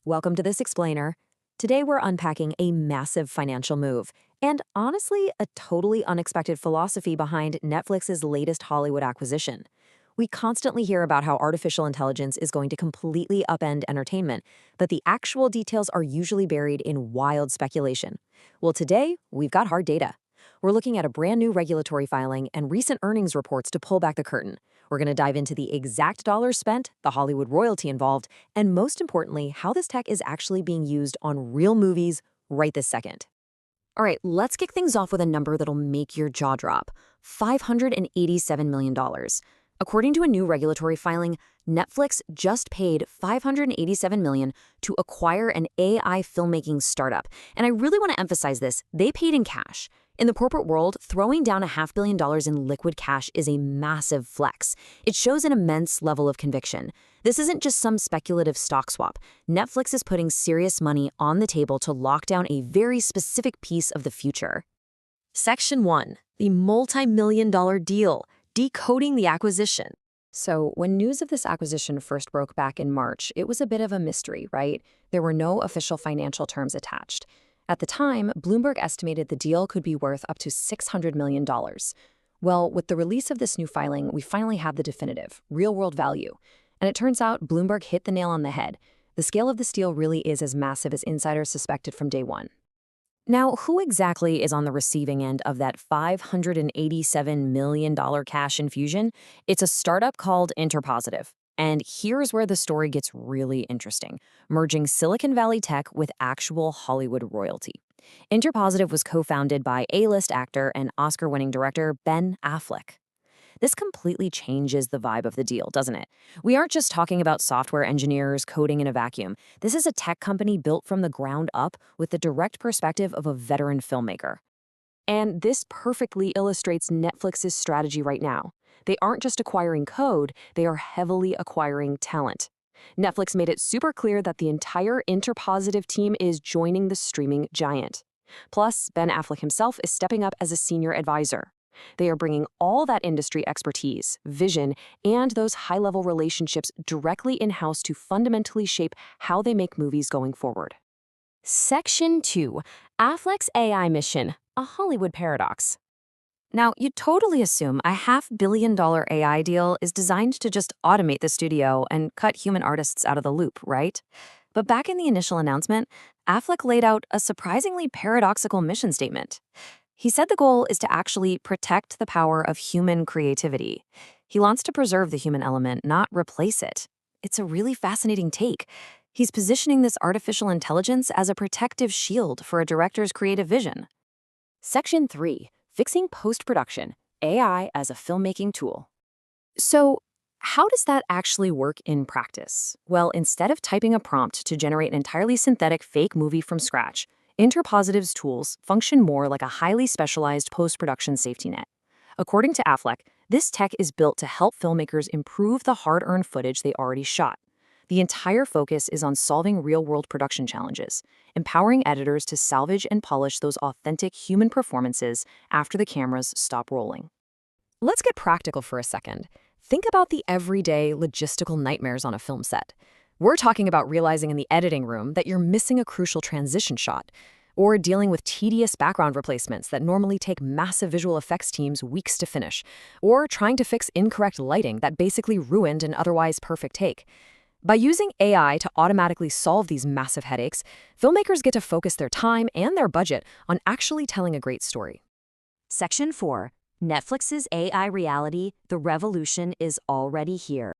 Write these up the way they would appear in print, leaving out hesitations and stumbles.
Welcome to this explainer. Today we're unpacking a massive financial move and honestly, a totally unexpected philosophy behind Netflix's latest Hollywood acquisition. We constantly hear about how artificial intelligence is going to completely upend entertainment, but the actual details are usually buried in wild speculation. Well, today we've got hard data. We're looking at a brand new regulatory filing and recent earnings reports to pull back the curtain. We're going to dive into the exact dollars spent, the Hollywood royalty involved, and most importantly, how this tech is actually being used on real movies right this second. All right, let's kick things off with a number that'll make your jaw drop: $587 million. According to a new regulatory filing, Netflix just paid $587 million to acquire an AI filmmaking startup. And I really want to emphasize this: they paid in cash. In the corporate world, throwing down $500 million in liquid cash is a massive flex. It shows an immense level of conviction. This isn't just some speculative stock swap. Netflix is putting serious money on the table to lock down a very specific piece of the future. Section 1. The multi-million-dollar deal. Decoding the acquisition. So, when news of this acquisition first broke back in March, it was a bit of a mystery, right? There were no official financial terms attached. At the time, Bloomberg estimated the deal could be worth up to $600 million. Well, with the release of this new filing, we finally have the definitive, real-world value. And it turns out Bloomberg hit the nail on the head. The scale of this deal really is as massive as insiders suspected from day one. Now, who exactly is on the receiving end of that $587 million cash infusion? It's a startup called InterPosite. And here's where the story gets really interesting, merging Silicon Valley tech with actual Hollywood royalty. InterPosite was co-founded by A-list actor and Oscar-winning director Ben Affleck. This completely changes the vibe of the deal, doesn't it? We aren't just talking about software engineers coding in a vacuum. This is a tech company built from the ground up with the direct perspective of a veteran filmmaker. And this perfectly illustrates Netflix's strategy right now. They aren't just acquiring code, they are heavily acquiring talent. Netflix made it super clear that the entire InterPosite team is joining the streaming giant. Plus, Ben Affleck himself is stepping up as a senior advisor. They are bringing all that industry expertise, vision, and those high-level relationships directly in-house to fundamentally shape how they make movies going forward. Section 2. Affleck's AI mission, a Hollywood paradox. Now, you'd totally assume a $500 million AI deal is designed to just automate the studio and cut human artists out of the loop, right? But back in the initial announcement, Affleck laid out a surprisingly paradoxical mission statement. He said the goal is to actually protect the power of human creativity. He wants to preserve the human element, not replace it. It's a really fascinating take. He's positioning this artificial intelligence as a protective shield for a director's creative vision. Section 3. Fixing post-production, AI as a filmmaking tool. So, how does that actually work in practice? Well, instead of typing a prompt to generate an entirely synthetic fake movie from scratch, InterPosite's tools function more like a highly specialized post-production safety net. According to Affleck, this tech is built to help filmmakers improve the hard-earned footage they already shot. The entire focus is on solving real-world production challenges, empowering editors to salvage and polish those authentic human performances after the cameras stop rolling. Let's get practical for a second. Think about the everyday logistical nightmares on a film set. We're talking about realizing in the editing room that you're missing a crucial transition shot, or dealing with tedious background replacements that normally take massive visual effects teams weeks to finish, or trying to fix incorrect lighting that basically ruined an otherwise perfect take. By using AI to automatically solve these massive headaches, filmmakers get to focus their time and their budget on actually telling a great story. Section 4. Netflix's AI reality, the revolution is already here.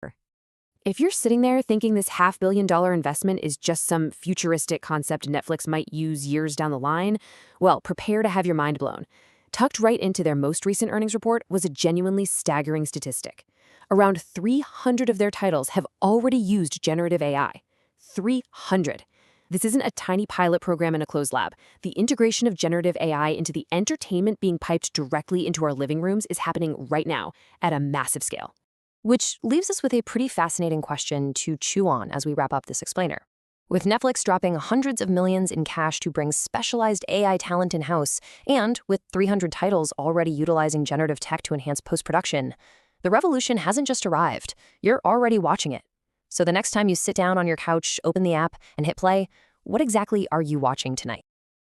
If you're sitting there thinking this $500 million investment is just some futuristic concept Netflix might use years down the line, well, prepare to have your mind blown. Tucked right into their most recent earnings report was a genuinely staggering statistic. Around 300 of their titles have already used generative AI. 300. This isn't a tiny pilot program in a closed lab. The integration of generative AI into the entertainment being piped directly into our living rooms is happening right now at a massive scale. Which leaves us with a pretty fascinating question to chew on as we wrap up this explainer. With Netflix dropping hundreds of millions in cash to bring specialized AI talent in-house, and with 300 titles already utilizing generative tech to enhance post-production, the revolution hasn't just arrived. You're already watching it. So the next time you sit down on your couch, open the app, and hit play, what exactly are you watching tonight?